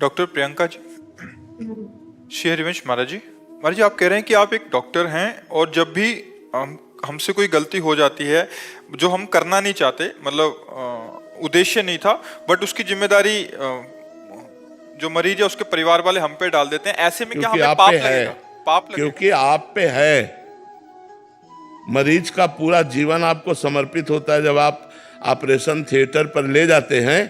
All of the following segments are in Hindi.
डॉक्टर प्रियंका जी, श्री हरिवंश महाराज जी आप कह रहे हैं कि आप एक डॉक्टर हैं और जब भी हमसे कोई गलती हो जाती है जो हम करना नहीं चाहते, मतलब उद्देश्य नहीं था, बट उसकी जिम्मेदारी जो मरीज है उसके परिवार वाले हम पे डाल देते हैं, ऐसे में क्या क्योंकि हमें आप पाप पे लगेगा? है, पाप लगेगा? क्योंकि आप पे है। मरीज का पूरा जीवन आपको समर्पित होता है। जब आप ऑपरेशन थिएटर पर ले जाते हैं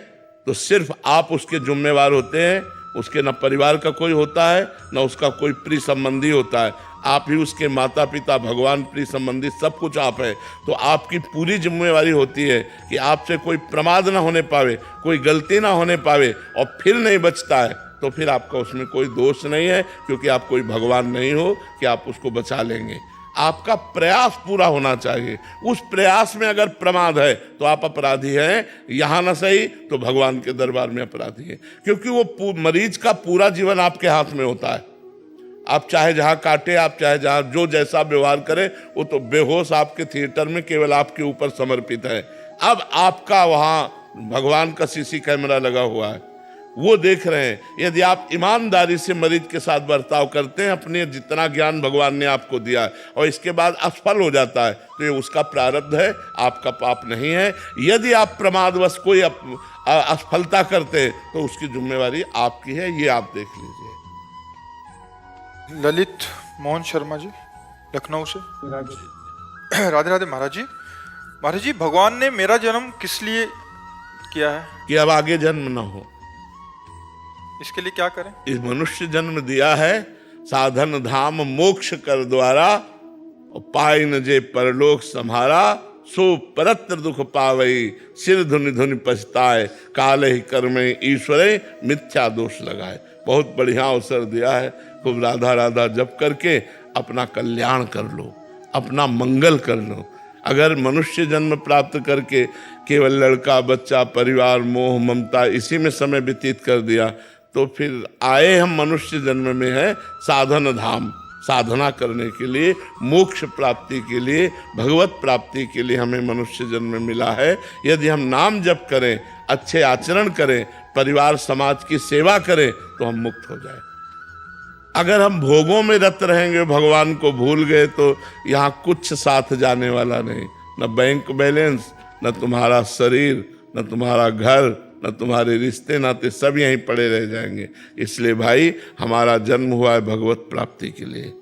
तो सिर्फ आप उसके जिम्मेवार होते हैं। उसके न परिवार का कोई होता है, न उसका कोई प्रिय संबंधी होता है। आप ही उसके माता पिता, भगवान, प्रिय संबंधी, सब कुछ आप है। तो आपकी पूरी जिम्मेवारी होती है कि आपसे कोई प्रमाद ना होने पावे, कोई गलती ना होने पावे। और फिर नहीं बचता है तो फिर आपका उसमें कोई दोष नहीं है, क्योंकि आप कोई भगवान नहीं हो कि आप उसको बचा लेंगे। आपका प्रयास पूरा होना चाहिए। उस प्रयास में अगर प्रमाद है तो आप अपराधी हैं, यहां ना सही तो भगवान के दरबार में अपराधी हैं। क्योंकि वो मरीज का पूरा जीवन आपके हाथ में होता है। आप चाहे जहां काटे, आप चाहे जहां जो जैसा व्यवहार करे, वो तो बेहोश आपके थिएटर में केवल आपके ऊपर समर्पित है। अब आपका वहां भगवान का सीसी कैमरा लगा हुआ है, वो देख रहे हैं। यदि आप ईमानदारी से मरीज के साथ बर्ताव करते हैं, अपने जितना ज्ञान भगवान ने आपको दिया है, और इसके बाद असफल हो जाता है तो ये उसका प्रारब्ध है, आपका पाप नहीं है। यदि आप प्रमादवश कोई असफलता करते हैं तो उसकी जिम्मेवारी आपकी है, ये आप देख लीजिए। ललित मोहन शर्मा जी, लखनऊ से। राधे राधे महाराज जी भगवान ने मेरा जन्म किस लिए किया है? कि अब आगे जन्म न हो, इसके लिए क्या करें? इस मनुष्य जन्म दिया है साधन धाम मोक्ष कर द्वारा, और पाई न जे परलोक सम्हारा, सो परत्र दुख पावई, सिर धुनि धुनि पछताए, काले ही कर्मे ईश्वरे मिथ्या दोष लगाए। बहुत बढ़िया अवसर दिया है। खूब राधा राधा जप करके अपना कल्याण कर लो, अपना मंगल कर लो। अगर मनुष्य जन्म प्राप्त करके केवल लड़का बच्चा, परिवार, मोह, ममता, इसी में समय व्यतीत कर दिया तो फिर आए हम मनुष्य जन्म में है साधन धाम, साधना करने के लिए, मोक्ष प्राप्ति के लिए, भगवत प्राप्ति के लिए हमें मनुष्य जन्म मिला है। यदि हम नाम जप करें, अच्छे आचरण करें, परिवार समाज की सेवा करें तो हम मुक्त हो जाए। अगर हम भोगों में रत रहेंगे, भगवान को भूल गए, तो यहाँ कुछ साथ जाने वाला नहीं। न बैंक बैलेंस, न तुम्हारा शरीर, न तुम्हारा घर, न तुम्हारे रिश्ते नाते, सब यहीं पड़े रह जाएंगे। इसलिए भाई, हमारा जन्म हुआ है भगवत प्राप्ति के लिए।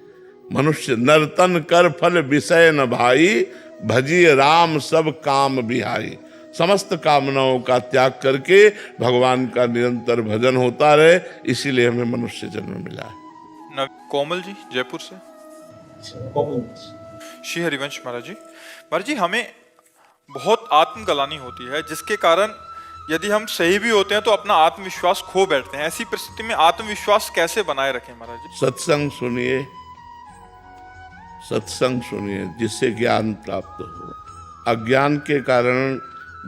मनुष्य नर्तन कर फल विषय न भाई, भजिए राम सब काम बिहाई। समस्त कामनाओं का त्याग करके भगवान का निरंतर भजन होता रहे, इसीलिए हमें मनुष्य जन्म मिला है। कोमल जी, जयपुर से। श्री हरिवंश महाराज जी हमें बहुत आत्मग्लानि होती है, जिसके कारण यदि हम सही भी होते हैं तो अपना आत्मविश्वास खो बैठते हैं। ऐसी परिस्थिति में आत्मविश्वास कैसे बनाए रखें महाराज जी? सत्संग सुनिए, सत्संग सुनिए, जिससे ज्ञान प्राप्त हो। अज्ञान के कारण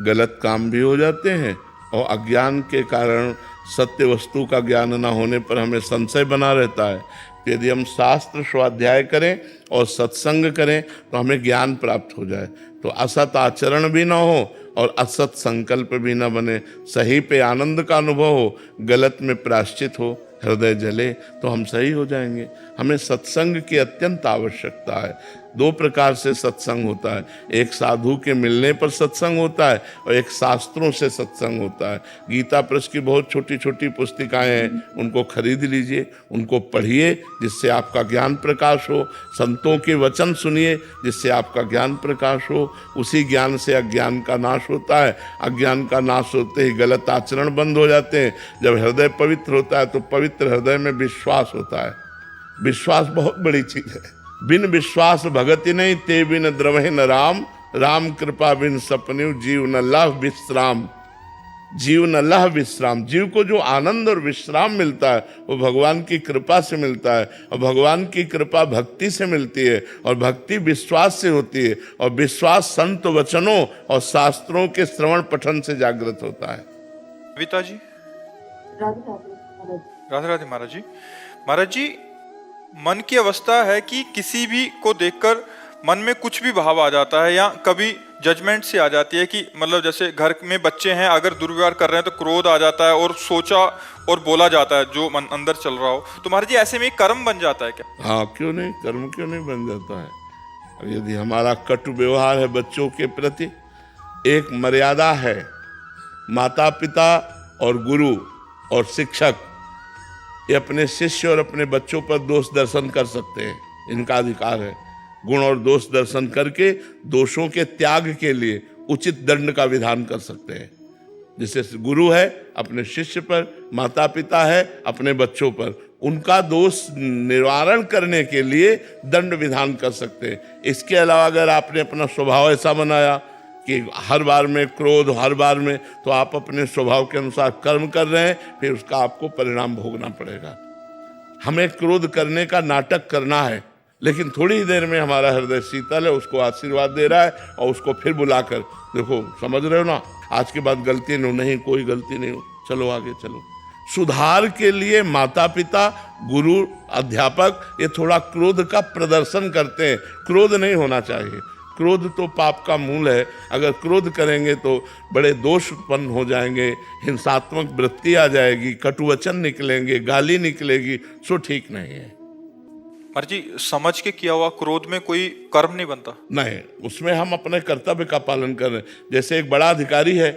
गलत काम भी हो जाते हैं, और अज्ञान के कारण सत्य वस्तु का ज्ञान न होने पर हमें संशय बना रहता है। तो यदि हम शास्त्र स्वाध्याय करें और सत्संग करें तो हमें ज्ञान प्राप्त हो जाए, तो असत आचरण भी ना हो और असत संकल्प भी ना बने, सही पे आनंद का अनुभव हो, गलत में प्रायश्चित हो, हृदय जले, तो हम सही हो जाएंगे। हमें सत्संग की अत्यंत आवश्यकता है। दो प्रकार से सत्संग होता है, एक साधु के मिलने पर सत्संग होता है और एक शास्त्रों से सत्संग होता है। गीता प्रेस की बहुत छोटी छोटी पुस्तिकाएं हैं, उनको खरीद लीजिए, उनको पढ़िए, जिससे आपका ज्ञान प्रकाश हो। संतों के वचन सुनिए, जिससे आपका ज्ञान प्रकाश हो। उसी ज्ञान से अज्ञान का नाश होता है। अज्ञान का नाश होते ही गलत आचरण बंद हो जाते हैं। जब हृदय पवित्र होता है तो पवित्र हृदय में विश्वास होता है। विश्वास बहुत बड़ी चीज है। बिन विश्वास भगति नहीं, ते बिन द्रवहि न राम, राम कृपा बिन सपन्यु, जीव न लह विश्राम। जीव न लह विश्राम, जीव को जो आनंद और विश्राम मिलता है वो भगवान की कृपा से मिलता है, और भगवान की कृपा भक्ति से मिलती है, और भक्ति विश्वास से होती है, और विश्वास संत वचनों और शास्त्रों के श्रवण पठन से जागृत होता है। कविता जी, राधे राधे महाराज जी मन की अवस्था है कि किसी भी को देखकर मन में कुछ भी भाव आ जाता है या कभी जजमेंट से आ जाती है कि मतलब जैसे घर में बच्चे हैं, अगर दुर्व्यवहार कर रहे हैं तो क्रोध आ जाता है और सोचा और बोला जाता है जो मन अंदर चल रहा हो, तो महाराज जी ऐसे में एक कर्म बन जाता है क्या? हाँ, क्यों नहीं, कर्म क्यों नहीं बन जाता है। और यदि हमारा कटु व्यवहार है बच्चों के प्रति, एक मर्यादा है, माता पिता और गुरु और शिक्षक ये अपने शिष्य और अपने बच्चों पर दोष दर्शन कर सकते हैं, इनका अधिकार है। गुण और दोष दर्शन करके दोषों के त्याग के लिए उचित दंड का विधान कर सकते हैं। जैसे गुरु है अपने शिष्य पर, माता पिता है अपने बच्चों पर, उनका दोष निवारण करने के लिए दंड विधान कर सकते हैं। इसके अलावा अगर आपने अपना स्वभाव ऐसा बनाया कि हर बार में क्रोध, हर बार में, तो आप अपने स्वभाव के अनुसार कर्म कर रहे हैं, फिर उसका आपको परिणाम भोगना पड़ेगा। हमें क्रोध करने का नाटक करना है, लेकिन थोड़ी ही देर में हमारा हृदय शीतल है, उसको आशीर्वाद दे रहा है और उसको फिर बुलाकर, देखो समझ रहे हो ना, आज के बाद गलती नहीं, कोई गलती नहीं हो, चलो आगे चलो। सुधार के लिए माता पिता, गुरु, अध्यापक ये थोड़ा क्रोध का प्रदर्शन करते हैं। क्रोध नहीं होना चाहिए, क्रोध तो पाप का मूल है। अगर क्रोध करेंगे तो बड़े दोष उत्पन्न हो जाएंगे, हिंसात्मक वृत्ति आ जाएगी, कटुवचन निकलेंगे, गाली निकलेगी, सो ठीक नहीं है। महाराज जी समझ के किया हुआ क्रोध में कोई कर्म नहीं बनता? नहीं, उसमें हम अपने कर्तव्य का पालन कर रहे हैं। जैसे एक बड़ा अधिकारी है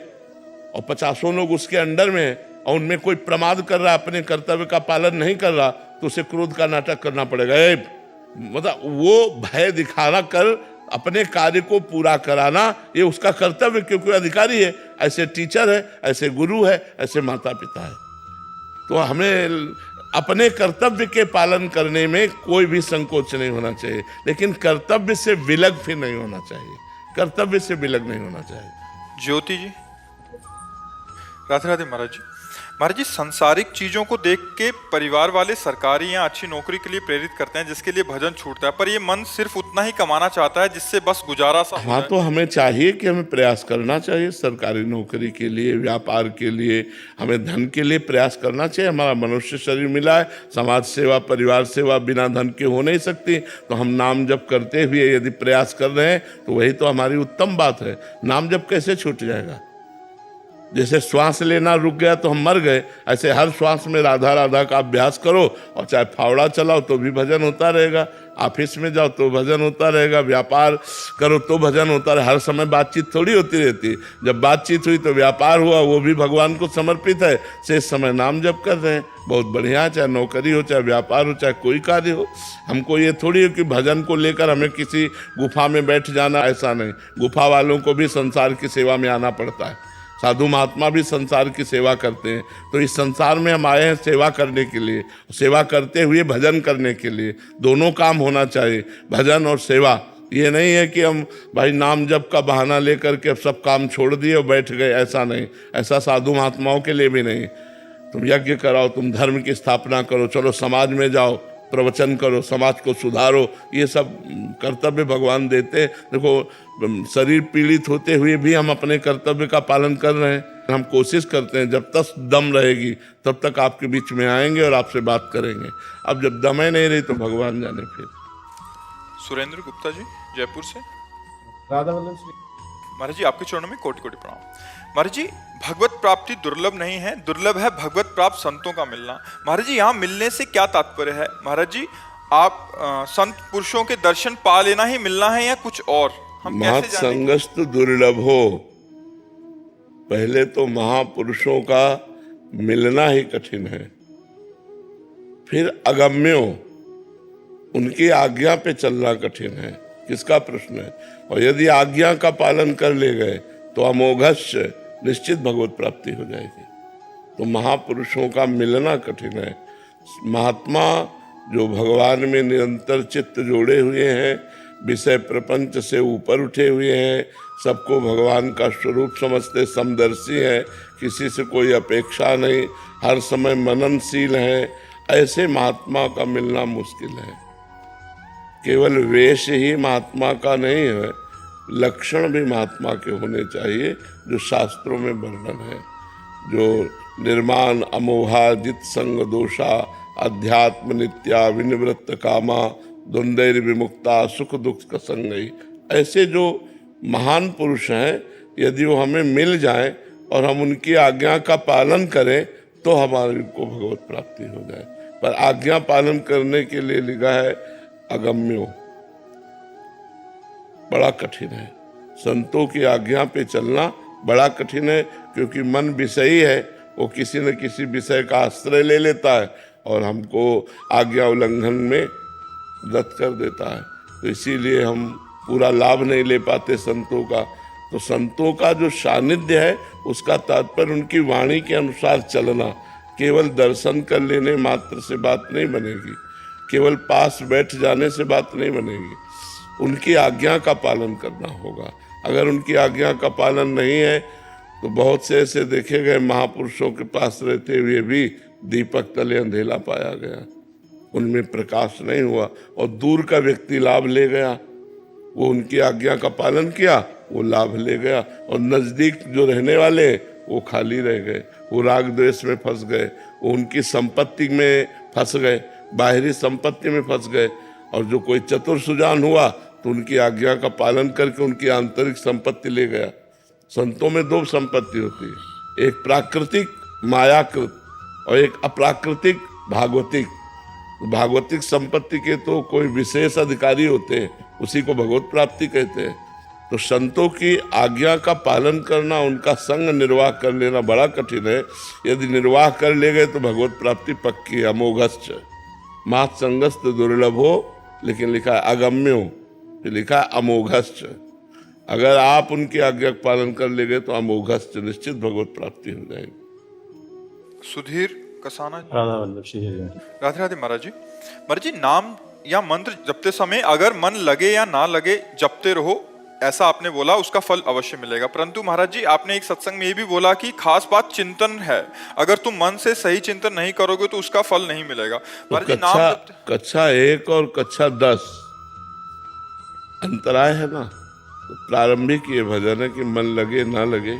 और 50 लोग उसके अंडर में है और उनमें कोई प्रमाद कर रहा, अपने कर्तव्य का पालन नहीं कर रहा, तो उसे क्रोध का नाटक करना पड़ेगा। मतलब वो भय दिखाना कर अपने कार्य को पूरा कराना, ये उसका कर्तव्य, क्योंकि अधिकारी है, ऐसे टीचर है, ऐसे गुरु है, ऐसे माता पिता है। तो हमें अपने कर्तव्य के पालन करने में कोई भी संकोच नहीं होना चाहिए, लेकिन कर्तव्य से विलग फिर नहीं होना चाहिए, कर्तव्य से विलग नहीं होना चाहिए। ज्योति जी, राधे राधे महाराज जी। महाराज जी संसारिक चीजों को देख के परिवार वाले सरकारी या अच्छी नौकरी के लिए प्रेरित करते हैं, जिसके लिए भजन छूटता है, पर ये मन सिर्फ उतना ही कमाना चाहता है जिससे बस गुजारा सा हो हाँ, जाए। तो हमें चाहिए कि हमें प्रयास करना चाहिए, सरकारी नौकरी के लिए, व्यापार के लिए, हमें धन के लिए प्रयास करना चाहिए। हमारा मनुष्य शरीर मिला है, समाज सेवा, परिवार सेवा बिना धन के हो नहीं सकती। तो हम नाम जप करते हुए यदि प्रयास कर रहे हैं तो वही तो हमारी उत्तम बात है। नाम जप कैसे छूट जाएगा? जैसे श्वास लेना रुक गया तो हम मर गए, ऐसे हर श्वास में राधा राधा का अभ्यास करो, और चाहे फावड़ा चलाओ तो भी भजन होता रहेगा, ऑफिस में जाओ तो भजन होता रहेगा, व्यापार करो तो भजन होता रहे। हर समय बातचीत थोड़ी होती रहती है। जब बातचीत हुई तो व्यापार हुआ, वो भी भगवान को समर्पित है, से समय नाम जप कर रहे हैं, बहुत बढ़िया। चाहे नौकरी हो, चाहे व्यापार हो, चाहे कोई कार्य हो। हमको ये थोड़ी है कि भजन को लेकर हमें किसी गुफा में बैठ जाना, ऐसा नहीं। गुफा वालों को भी संसार की सेवा में आना पड़ता है, साधु महात्मा भी संसार की सेवा करते हैं। तो इस संसार में हम आए हैं सेवा करने के लिए, सेवा करते हुए भजन करने के लिए। दोनों काम होना चाहिए, भजन और सेवा। ये नहीं है कि हम भाई नाम जप का बहाना लेकर के सब काम छोड़ दिए और बैठ गए, ऐसा नहीं। ऐसा साधु महात्माओं के लिए भी नहीं। तुम यज्ञ कराओ, तुम धर्म की स्थापना करो, चलो समाज में जाओ, प्रवचन करो, समाज को सुधारो, ये सब कर्तव्य भगवान देते। देखो शरीर पीड़ित होते हुए भी हम अपने कर्तव्य का पालन कर रहे हैं। हम कोशिश करते हैं जब तक दम रहेगी तब तक आपके बीच में आएंगे और आपसे बात करेंगे। अब जब दमें नहीं रही तो भगवान जाने। फिर सुरेंद्र गुप्ता जी जयपुर से। राधा वल्लभ श्री महाराज जी आपके चरणों में कोटि कोटि प्रणाम। महाराज जी भगवत प्राप्ति दुर्लभ नहीं है, दुर्लभ है भगवत प्राप्त संतों का मिलना। महाराज जी यहाँ मिलने से क्या तात्पर्य है? महाराज जी आप संत पुरुषों के दर्शन पा लेना ही मिलना है या कुछ और? हम महत् कैसे जानें? संगस्तु दुर्लभो, पहले तो महापुरुषों का मिलना ही कठिन है, फिर अगम्यो, उनकी आज्ञा पे चलना कठिन है। किसका प्रश्न है? और यदि आज्ञा का पालन कर ले गए तो अमोघस्य, निश्चित भगवत प्राप्ति हो जाएगी। तो महापुरुषों का मिलना कठिन है। महात्मा जो भगवान में निरंतर चित्त जोड़े हुए हैं, विषय प्रपंच से ऊपर उठे हुए हैं, सबको भगवान का स्वरूप समझते, समदर्शी हैं, किसी से कोई अपेक्षा नहीं, हर समय मननशील हैं, ऐसे महात्मा का मिलना मुश्किल है। केवल वेश ही महात्मा का नहीं है, लक्षण भी महात्मा के होने चाहिए जो शास्त्रों में वर्णन है। जो निर्माण अमोहा जित संग दोषा अध्यात्म नित्या विनिवृत्त कामा द्वंद्वैर विमुक्ता सुख दुख का संगई। ऐसे जो महान पुरुष हैं, यदि वो हमें मिल जाए और हम उनकी आज्ञा का पालन करें तो हमारे को भगवत प्राप्ति हो जाए। पर आज्ञा पालन करने के लिए लिखा है अगम्यो, बड़ा कठिन है। संतों की आज्ञा पे चलना बड़ा कठिन है, क्योंकि मन विषयी है, वो किसी न किसी विषय का आश्रय ले लेता है और हमको आज्ञा उल्लंघन में रत कर देता है। तो इसीलिए हम पूरा लाभ नहीं ले पाते संतों का। तो संतों का जो सानिध्य है उसका तात्पर्य उनकी वाणी के अनुसार चलना। केवल दर्शन कर लेने मात्र से बात नहीं बनेगी, केवल पास बैठ जाने से बात नहीं बनेगी, उनकी आज्ञा का पालन करना होगा। अगर उनकी आज्ञा का पालन नहीं है तो बहुत से ऐसे देखे गए महापुरुषों के पास रहते हुए भी दीपक तले अंधेला पाया गया, उनमें प्रकाश नहीं हुआ और दूर का व्यक्ति लाभ ले गया। वो उनकी आज्ञा का पालन किया, वो लाभ ले गया, और नजदीक जो रहने वाले वो खाली रह गए, वो राग द्वेष में फंस गए, वो उनकी संपत्ति में फंस गए, बाहरी संपत्ति में फंस गए। और जो कोई चतुर सुजान हुआ तो उनकी आज्ञा का पालन करके उनकी आंतरिक संपत्ति ले गया। संतों में दो संपत्ति होती है, एक प्राकृतिक मायाकृत और एक अप्राकृतिक भागवतिक। भागवतिक संपत्ति के तो कोई विशेष अधिकारी होते हैं, उसी को भगवत प्राप्ति कहते हैं। तो संतों की आज्ञा का पालन करना, उनका संग निर्वाह कर लेना बड़ा कठिन है। यदि निर्वाह कर ले गए तो भगवत प्राप्ति पक्की है। अमोघश्च मात संगस्त दुर्लभ हो, लेकिन लिखा है अगम्यो, लिखा है अमोघश्च। अगर आप उनकी आज्ञा का पालन कर ले गए तो अमोघश्च, निश्चित भगवत प्राप्ति हो जाएगी। सुधीर कसाना। राधा वल्लभ श्री हरि। राधे राधे महाराज जी। महाराज जी, नाम या मंत्र जपते समय अगर मन लगे या ना लगे जपते रहो, ऐसा आपने बोला, उसका फल अवश्य मिलेगा। परंतु महाराज जी, आपने एक सत्संग में ये भी बोला कि खास बात चिंतन है, अगर तुम मन से सही चिंतन नहीं करोगे तो उसका फल नहीं मिलेगा। महाराज जी, नाम कक्षा 1 और कक्षा 10 अंतराय है ना। तो प्रारंभिक ये भजन है कि मन लगे ना लगे,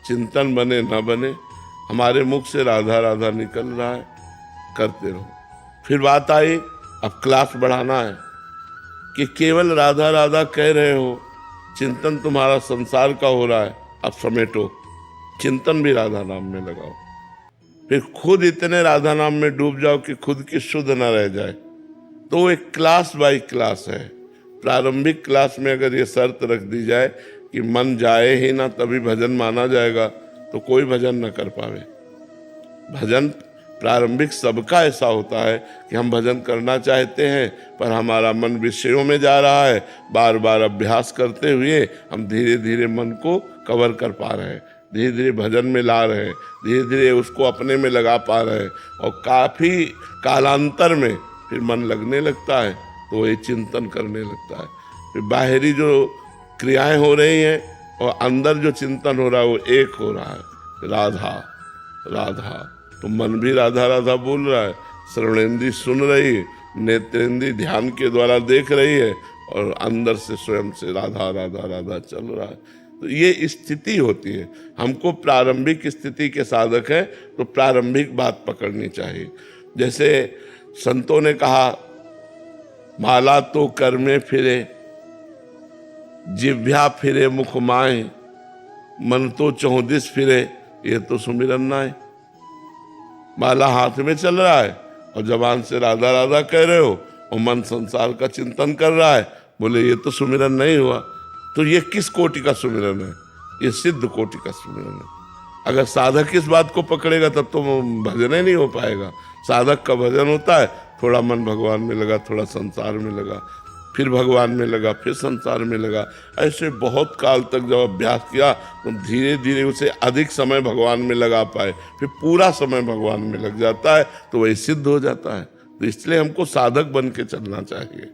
चिंतन बने ना बने, हमारे मुख से राधा राधा निकल रहा है, करते रहो। फिर बात आई, अब क्लास बढ़ाना है कि केवल राधा राधा कह रहे हो, चिंतन तुम्हारा संसार का हो रहा है, अब समेटो, चिंतन भी राधा नाम में लगाओ। फिर खुद इतने राधा नाम में डूब जाओ कि खुद की शुद्ध न रह जाए। तो एक क्लास बाय क्लास है। प्रारंभिक क्लास में अगर ये शर्त रख दी जाए कि मन जाए ही ना तभी भजन माना जाएगा, तो कोई भजन न कर पावे। भजन प्रारंभिक सबका ऐसा होता है कि हम भजन करना चाहते हैं, पर हमारा मन विषयों में जा रहा है। बार बार अभ्यास करते हुए हम धीरे धीरे मन को कवर कर पा रहे हैं, धीरे धीरे भजन में ला रहे हैं, धीरे धीरे उसको अपने में लगा पा रहे हैं। और काफ़ी कालांतर में फिर मन लगने लगता है, तो ये चिंतन करने लगता है। फिर बाहरी जो क्रियाएं हो रही हैं और अंदर जो चिंतन हो रहा है वो एक हो रहा है, राधा राधा। तो मन भी राधा राधा बोल रहा है, श्रवणेंद्री सुन रही है, नेत्रेंद्री ध्यान के द्वारा देख रही है, और अंदर से स्वयं से राधा राधा राधा चल रहा है। तो ये स्थिति होती है। हमको प्रारंभिक स्थिति के साधक है तो प्रारंभिक बात पकड़नी चाहिए। जैसे संतों ने कहा, माला तो कर में फिरे, जिह्वा फिरे मुख माए, मन तो चौदिस फिरे, ये तो सुमिरन नाय। माला हाथ में चल रहा है और जबान से राधा राधा कह रहे हो और मन संसार का चिंतन कर रहा है, बोले ये तो सुमिरन नहीं हुआ। तो ये किस कोटि का सुमिरन है? ये सिद्ध कोटि का सुमिरन है। अगर साधक इस बात को पकड़ेगा तब तो भजन ही नहीं हो पाएगा। साधक का भजन होता है, थोड़ा मन भगवान में लगा, थोड़ा संसार में लगा, फिर भगवान में लगा, फिर संसार में लगा। ऐसे बहुत काल तक जब अभ्यास किया तो धीरे धीरे उसे अधिक समय भगवान में लगा पाए, फिर पूरा समय भगवान में लग जाता है, तो वही सिद्ध हो जाता है। तो इसलिए हमको साधक बन के चलना चाहिए।